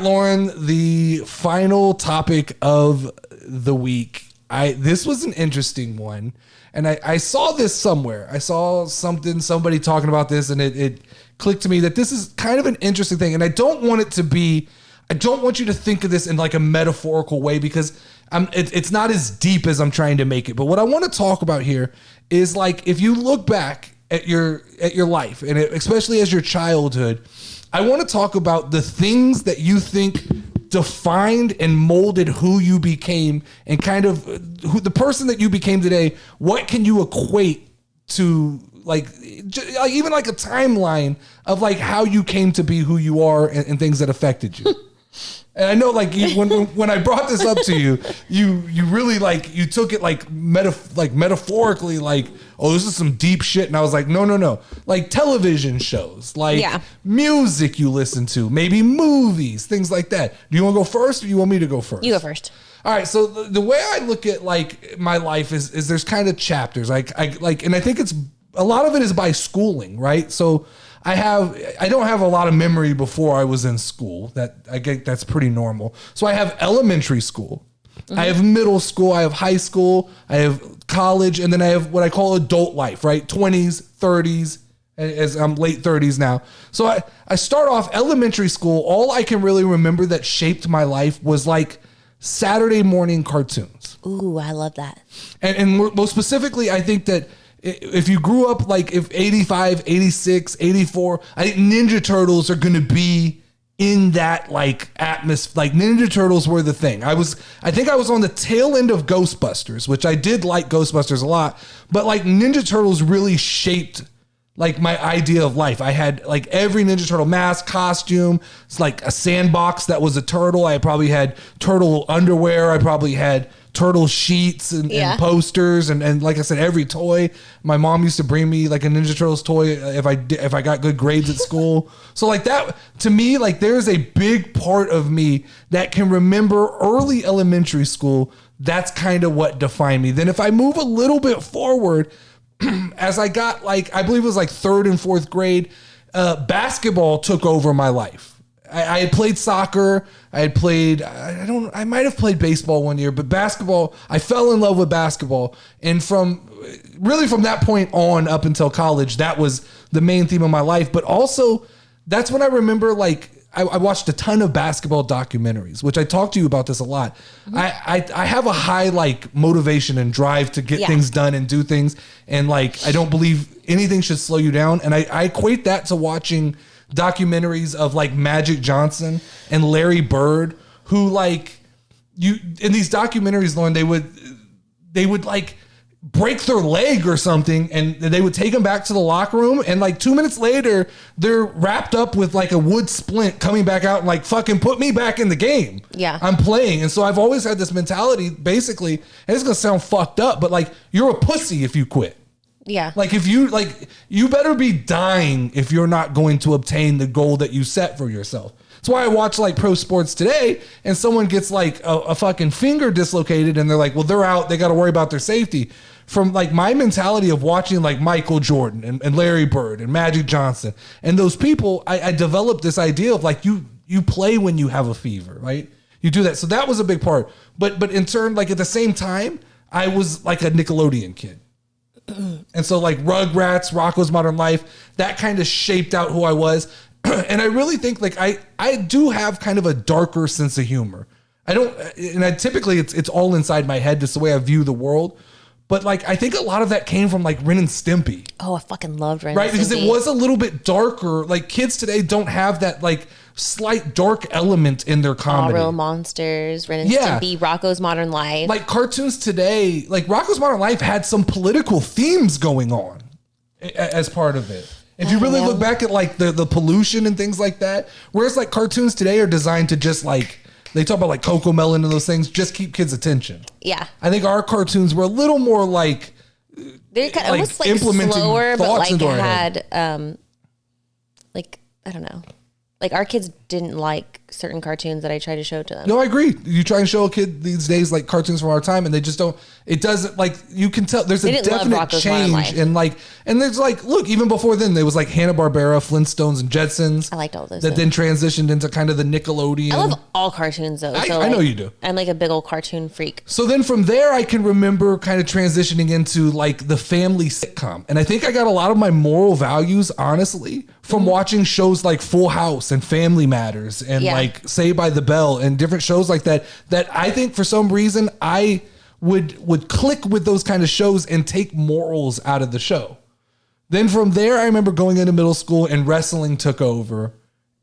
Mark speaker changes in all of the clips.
Speaker 1: right, Lauren, the final topic of the week. This was an interesting one. And I saw this somewhere. I saw somebody talking about this, and it clicked to me that this is kind of an interesting thing. And I don't want you to think of this in like a metaphorical way, because it's not as deep as I'm trying to make it. But what I want to talk about here is, like, if you look back at your life, and especially as your childhood, I want to talk about the things that you think defined and molded who you became, and kind of who the person that you became today. What can you equate to, like even like a timeline of like how you came to be who you are, and things that affected you. And I know, like, when I brought this up to you, you really, like, you took it like metaphorically, like, oh, this is some deep shit. And I was like, no. Like television shows, like music you listen to, maybe movies, things like that. Do you want to go first, or you want me to go first?
Speaker 2: You go first.
Speaker 1: All right. So the way I look at like my life is there's kind of chapters. Like, and I think it's a lot of it is by schooling, right? So I don't have a lot of memory before I was in school. That I get, that's pretty normal. So I have elementary school, I have middle school, I have high school, I have college, and then I have what I call adult life, right? 20s, 30s, as I'm late 30s now. So I start off elementary school. All I can really remember that shaped my life was like Saturday morning cartoons.
Speaker 2: Ooh, I love that.
Speaker 1: And most specifically, I think that if you grew up like if 85, 86, 84, I think Ninja Turtles are going to be in that like atmosphere. Like Ninja Turtles were the thing. I think I was on the tail end of Ghostbusters, which I did like Ghostbusters a lot, but like Ninja Turtles really shaped like my idea of life. I had like every Ninja Turtle mask, costume. It's like a sandbox that was a turtle. I probably had turtle underwear. I probably had turtle sheets and posters and like I said, every toy. My mom used to bring me like a Ninja Turtles toy if I got good grades at school. So like that, to me, like there's a big part of me that can remember early elementary school. That's kind of what defined me. Then if I move a little bit forward, as I got like, I believe it was like third and fourth grade, basketball took over my life. I had played soccer. I might have played baseball one year, but basketball, I fell in love with basketball. And from that point on up until college, that was the main theme of my life. But also that's when I remember, like, I watched a ton of basketball documentaries, which I talked to you about this a lot. Mm-hmm. I have a high like motivation and drive to get things done and do things. And like, I don't believe anything should slow you down. And I equate that to watching documentaries of like Magic Johnson and Larry Bird, who like in these documentaries, Lauren, they would like break their leg or something, and they would take them back to the locker room, and like 2 minutes later they're wrapped up with like a wood splint coming back out and like, fucking put me back in the game. Yeah, I'm playing. And so I've always had this mentality, basically, and it's gonna sound fucked up, but like, you're a pussy if you quit. Yeah. Like if you you better be dying if you're not going to obtain the goal that you set for yourself. That's why I watch like pro sports today, and someone gets like a fucking finger dislocated and they're like, well, they're out. They got to worry about their safety. From like my mentality of watching like Michael Jordan and Larry Bird and Magic Johnson and those people, I developed this idea of like, you play when you have a fever, right? You do that. So that was a big part. But in turn, like at the same time, I was like a Nickelodeon kid. And so like Rugrats, Rocko's Modern Life, that kind of shaped out who I was. And I really think like I do have kind of a darker sense of humor. Typically it's all inside my head, just the way I view the world. But like, I think a lot of that came from like Ren and Stimpy.
Speaker 2: Oh, I fucking loved Ren and Stimpy. Right,
Speaker 1: because it was a little bit darker. Like kids today don't have that like slight dark element in their comedy.
Speaker 2: Real Monsters, Ren and Stimpy, Rocko's Modern Life.
Speaker 1: Like cartoons today, like Rocko's Modern Life had some political themes going on as part of it. If you really look back at like the pollution and things like that, whereas like cartoons today are designed to just like, they talk about like Coco Melon and those things, just keep kids' attention. Yeah. I think our cartoons were a little more like,
Speaker 2: they're kind of almost like slower, but like it had, like, I don't know. Like our kids didn't like certain cartoons that I try to show to them.
Speaker 1: No, I agree. You try and show a kid these days like cartoons from our time, and they just don't. It doesn't like you can tell. There's a definite change, and there's like look even before then there was like Hanna-Barbera, Flintstones, and Jetsons.
Speaker 2: I liked all those.
Speaker 1: That then transitioned into kind of the Nickelodeon.
Speaker 2: I love all cartoons though.
Speaker 1: I know you do.
Speaker 2: I'm like a big old cartoon freak.
Speaker 1: So then from there, I can remember kind of transitioning into like the family sitcom, and I think I got a lot of my moral values honestly from watching shows like Full House and Family Matters and like Saved by the Bell and different shows like that I think for some reason I would click with those kind of shows and take morals out of the show. Then from there, I remember going into middle school and wrestling took over.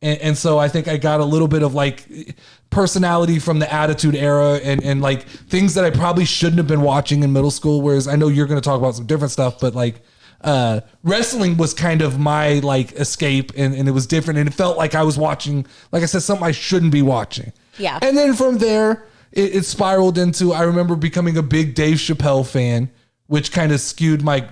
Speaker 1: And so I think I got a little bit of like personality from the Attitude Era and like things that I probably shouldn't have been watching in middle school. Whereas I know you're going to talk about some different stuff, but like wrestling was kind of my like escape and it was different. And it felt like I was watching, like I said, something I shouldn't be watching.
Speaker 2: Yeah.
Speaker 1: And then from there, it spiraled into, I remember becoming a big Dave Chappelle fan, which kind of skewed my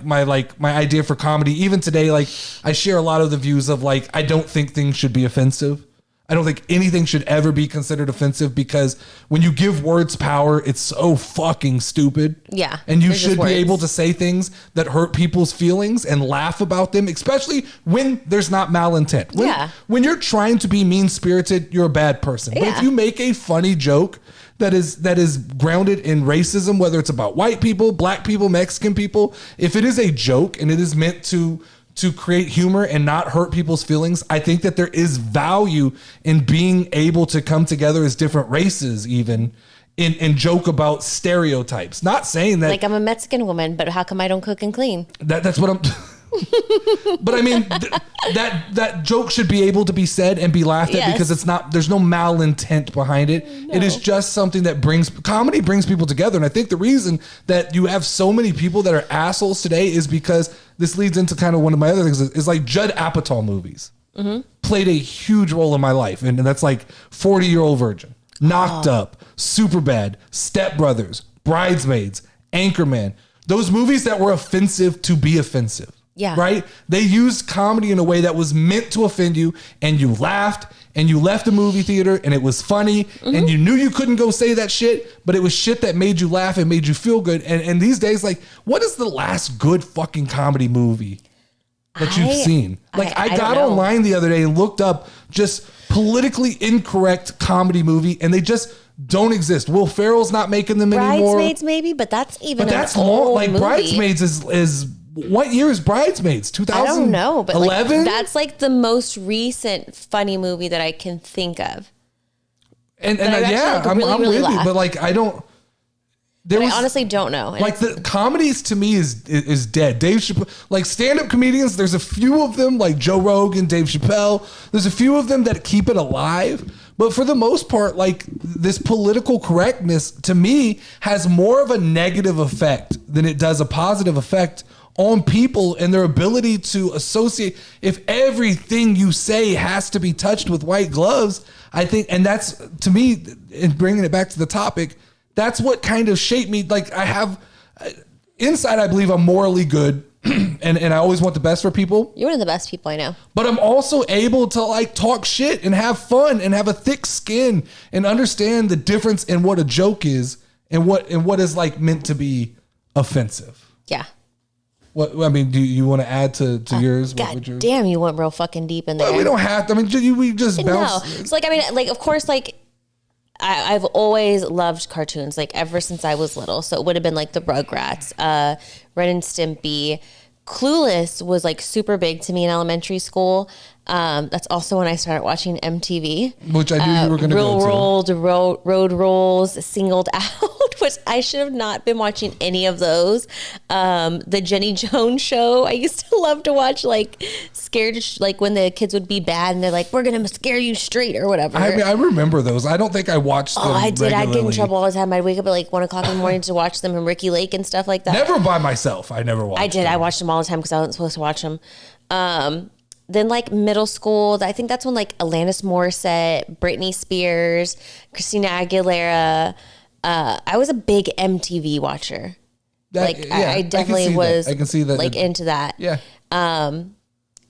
Speaker 1: idea for comedy. Even today, like I share a lot of the views of like, I don't think things should be offensive. I don't think anything should ever be considered offensive because when you give words power, it's so fucking stupid.
Speaker 2: Yeah.
Speaker 1: And you should be able to say things that hurt people's feelings and laugh about them, especially when there's not malintent. When you're trying to be mean-spirited, you're a bad person. Yeah. But if you make a funny joke that is grounded in racism, whether it's about white people, black people, Mexican people, if it is a joke and it is meant to create humor and not hurt people's feelings, I think that there is value in being able to come together as different races even and joke about stereotypes. Not saying that...
Speaker 2: Like I'm a Mexican woman, but how come I don't cook and clean?
Speaker 1: That's what I'm... But I mean, that joke should be able to be said and be laughed at because there's no malintent behind it. No. It is just something that comedy brings people together. And I think the reason that you have so many people that are assholes today is because this leads into kind of one of my other things is like Judd Apatow movies played a huge role in my life. And that's like 40-Year-Old Virgin, Knocked Up, Superbad, Step Brothers, Bridesmaids, Anchorman. Those movies that were offensive to be offensive.
Speaker 2: Yeah.
Speaker 1: Right? They used comedy in a way that was meant to offend you and you laughed and you left the movie theater and it was funny and you knew you couldn't go say that shit, but it was shit that made you laugh and made you feel good. And these days, like, what is the last good fucking comedy movie that you've seen? Like, I got online the other day and looked up just politically incorrect comedy movie and they just don't exist. Will Ferrell's not making them anymore.
Speaker 2: Bridesmaids maybe, but that's even
Speaker 1: but that's long. Like movie. Bridesmaids is what year is Bridesmaids? 2000? I don't know, but 11?
Speaker 2: Like, that's like the most recent funny movie that I can think of.
Speaker 1: And yeah, I'm with you, but like I don't.
Speaker 2: I honestly don't know. And
Speaker 1: like the comedies to me is dead. Dave Chappelle, like stand-up comedians, there's a few of them like Joe Rogan, Dave Chappelle. There's a few of them that keep it alive. But for the most part, like this political correctness to me has more of a negative effect than it does a positive effect on people and their ability to associate. If everything you say has to be touched with white gloves, I think, and that's to me, and bringing it back to the topic, that's what kind of shaped me. Like I have inside, I believe I'm morally good. And I always want the best for people.
Speaker 2: You're one of the best people I know.
Speaker 1: But I'm also able to like talk shit and have fun and have a thick skin and understand the difference in what a joke is and what is like meant to be offensive.
Speaker 2: Yeah.
Speaker 1: What I mean, do you want to add to yours?
Speaker 2: God damn, you went real fucking deep in there.
Speaker 1: Well, we don't have to. I mean, we just bounce.
Speaker 2: No, it's like I mean, like of course, like I've always loved cartoons, like ever since I was little. So it would have been like the Rugrats, Ren and Stimpy. Clueless was like super big to me in elementary school. That's also when I started watching MTV.
Speaker 1: Which I knew you were going to go to.
Speaker 2: Road Rules, Singled Out, which I should have not been watching any of those. The Jenny Jones show, I used to love to watch, like scared, like when the kids would be bad and they're like, we're going to scare you straight or whatever.
Speaker 1: I mean, I remember those. I don't think I watched them
Speaker 2: I did.
Speaker 1: regularly.
Speaker 2: I'd get in trouble all the time. I'd wake up at like 1 o'clock in the morning to watch them and Ricky Lake and stuff like that.
Speaker 1: Never by myself. I never watched them.
Speaker 2: I watched them all the time because I wasn't supposed to watch them. Then like middle school, I think that's when like Alanis Morissette, Britney Spears, Christina Aguilera. I was a big MTV watcher. I definitely was.
Speaker 1: I can see that.
Speaker 2: Like into that.
Speaker 1: Yeah.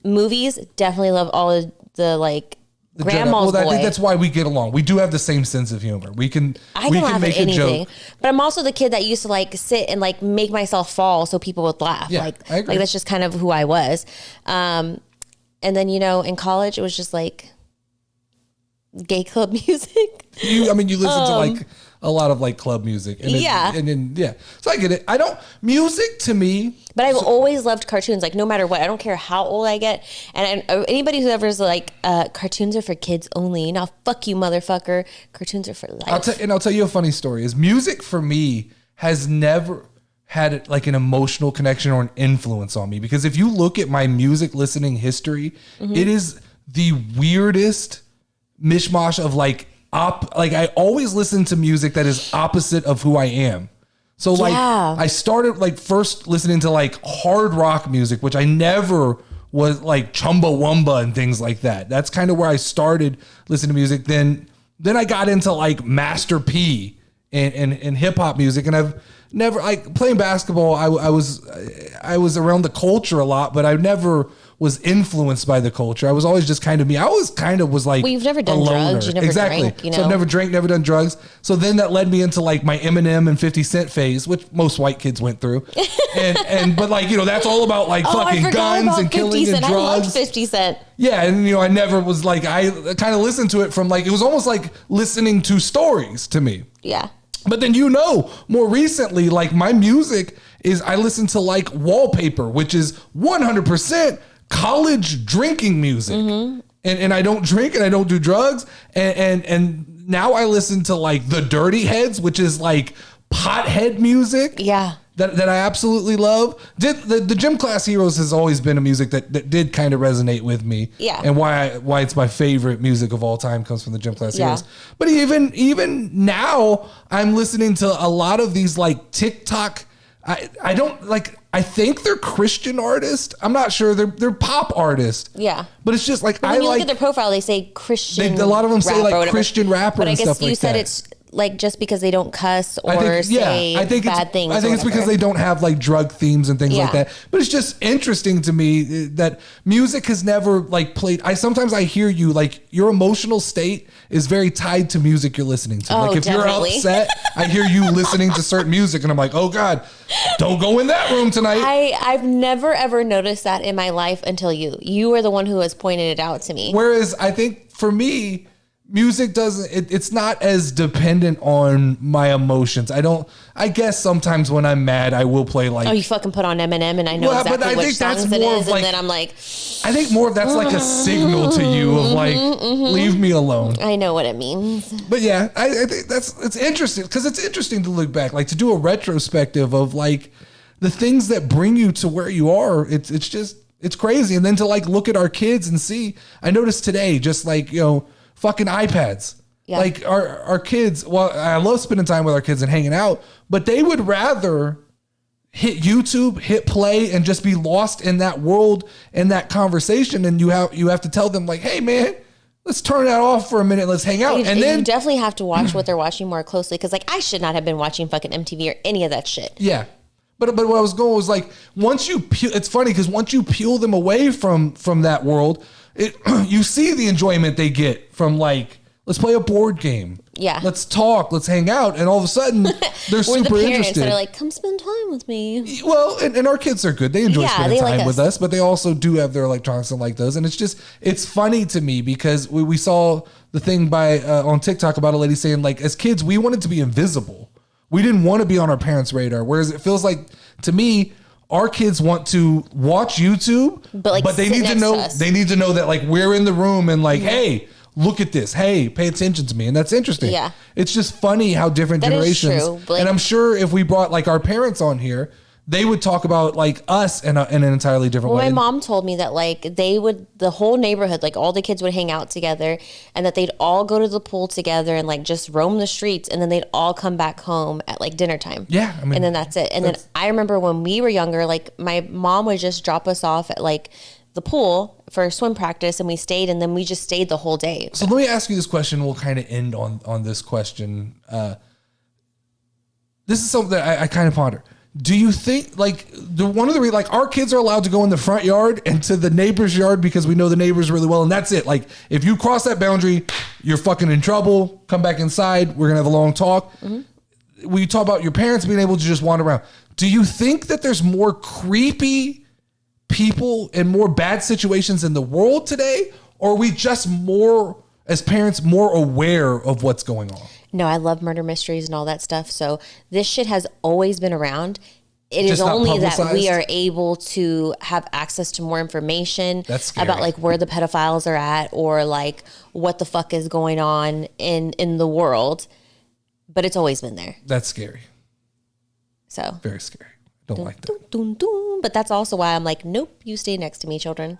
Speaker 2: Movies, definitely love all of the like grandma's boy.
Speaker 1: I think that's why we get along. We do have the same sense of humor. We can make a joke.
Speaker 2: But I'm also the kid that used to like sit and like make myself fall so people would laugh.
Speaker 1: Yeah, I agree.
Speaker 2: Like that's just kind of who I was. And then, you know, in college, it was just like gay club music.
Speaker 1: You listen to like a lot of like club music. And so I get it. Music to me.
Speaker 2: But I've always loved cartoons, like no matter what. I don't care how old I get. And anybody who ever is like, cartoons are for kids only. Now, fuck you, motherfucker. Cartoons are for life.
Speaker 1: I'll tell you a funny story. Is music for me has never had like an emotional connection or an influence on me. Because if you look at my music listening history, it is the weirdest mishmash of like I always listen to music that is opposite of who I am. So like I started like first listening to like hard rock music, which I never was, like Chumbawamba and things like that. That's kind of where I started listening to music. Then I got into like Master P and hip hop music, and I've never, like, playing basketball, I was around the culture a lot, but I never was influenced by the culture. I was always just kind of me. I always kind of was like,
Speaker 2: well, you've never done drugs. You never drank, you know?
Speaker 1: So I've never drank, never done drugs. So then that led me into like my Eminem and 50 Cent phase, which most white kids went through. But like, you know, that's all about like fucking guns and killing and drugs. I loved
Speaker 2: 50 Cent.
Speaker 1: Yeah. And you know, I never was like, I kind of listened to it from like, it was almost like listening to stories to me.
Speaker 2: Yeah.
Speaker 1: But then, you know, more recently, like my music is, I listen to like Wallpaper, which is 100% college drinking music. And I don't drink and I don't do drugs. And now I listen to like the Dirty Heads, which is like pothead music.
Speaker 2: Yeah.
Speaker 1: That I absolutely love. The Gym Class Heroes has always been a music that did kind of resonate with me.
Speaker 2: Yeah.
Speaker 1: And why it's my favorite music of all time comes from the Gym Class Heroes. But even now, I'm listening to a lot of these like TikTok. I don't like. I think they're Christian artists. I'm not sure. They're pop artists.
Speaker 2: Yeah.
Speaker 1: But it's just like,
Speaker 2: when you look at their profile, they say Christian.
Speaker 1: A lot of them say like Christian rapper and stuff like that. But I guess you said
Speaker 2: it's like just because they don't cuss or say bad things.
Speaker 1: I think it's because they don't have like drug themes and things like that. But it's just interesting to me that music has never like played. Sometimes I hear you, like your emotional state is very tied to music you're listening to. Like if
Speaker 2: definitely.
Speaker 1: You're upset, I hear you listening to certain music and I'm like, oh God, don't go in that room tonight.
Speaker 2: I've never ever noticed that in my life until you were the one who has pointed it out to me.
Speaker 1: Whereas I think for me, music doesn't, it's not as dependent on my emotions. I guess sometimes when I'm mad, I will play like,
Speaker 2: oh, you fucking put on Eminem and I know exactly which songs it is.
Speaker 1: Like,
Speaker 2: and then I'm like,
Speaker 1: I think more of that's like a signal to you of like, leave me alone.
Speaker 2: I know what it means.
Speaker 1: But yeah, I think it's interesting because it's interesting to look back, like to do a retrospective of like the things that bring you to where you are. It's crazy. And then to like look at our kids and see, I noticed today, just like, you know, fucking iPads. Yeah. Like our kids, well, I love spending time with our kids and hanging out, but they would rather hit YouTube, hit play, and just be lost in that world and that conversation. And you have to tell them like, hey man, let's turn that off for a minute. Let's hang out. And then
Speaker 2: you definitely have to watch what they're watching more closely. Cause like I should not have been watching fucking MTV or any of that shit.
Speaker 1: Yeah. But what I was going was like, it's funny because once you peel them away from that world, you see the enjoyment they get from like, let's play a board game.
Speaker 2: Yeah.
Speaker 1: Let's talk. Let's hang out. And all of a sudden, they're super
Speaker 2: the
Speaker 1: interested.
Speaker 2: They're like, come spend time with me.
Speaker 1: Well, and our kids are good. They enjoy spending time with us, but they also do have their electronics and like those. And it's funny to me because we saw the thing on TikTok about a lady saying like, as kids, we wanted to be invisible. We didn't want to be on our parents' radar. Whereas it feels like to me, our kids want to watch YouTube, but they need to know that like we're in the room and like, hey, look at this. Hey, pay attention to me. And that's interesting.
Speaker 2: Yeah.
Speaker 1: It's just funny how different generations.
Speaker 2: Is true. Like,
Speaker 1: and I'm sure if we brought like our parents on here, they would talk about like us in an entirely different way.
Speaker 2: My mom told me that like the whole neighborhood, like all the kids would hang out together and that they'd all go to the pool together and like just roam the streets. And then they'd all come back home at like dinner time.
Speaker 1: Yeah.
Speaker 2: And then that's it. And then I remember when we were younger, like my mom would just drop us off at like the pool for swim practice and we stayed and then we just stayed the whole day.
Speaker 1: So let me ask you this question. We'll kind of end on this question. This is something that I kind of ponder. Do you think like one of the like our kids are allowed to go in the front yard and to the neighbor's yard because we know the neighbors really well, and that's it. Like if you cross that boundary, you're fucking in trouble. Come back inside. We're gonna have a long talk. We talk about your parents being able to just wander around. Do you think that there's more creepy people and more bad situations in the world today, or are we just more as parents more aware of what's going on?
Speaker 2: No, I love murder mysteries and all that stuff. So this shit has always been around. It
Speaker 1: Just
Speaker 2: is
Speaker 1: not
Speaker 2: only that we
Speaker 1: publicized?
Speaker 2: are able to have access to more information
Speaker 1: That's scary.
Speaker 2: about like where the pedophiles are at or like what the fuck is going on in the world. But it's always been there.
Speaker 1: That's scary.
Speaker 2: So
Speaker 1: Very scary. Don't like that.
Speaker 2: But that's also why I'm like, nope, you stay next to me, children.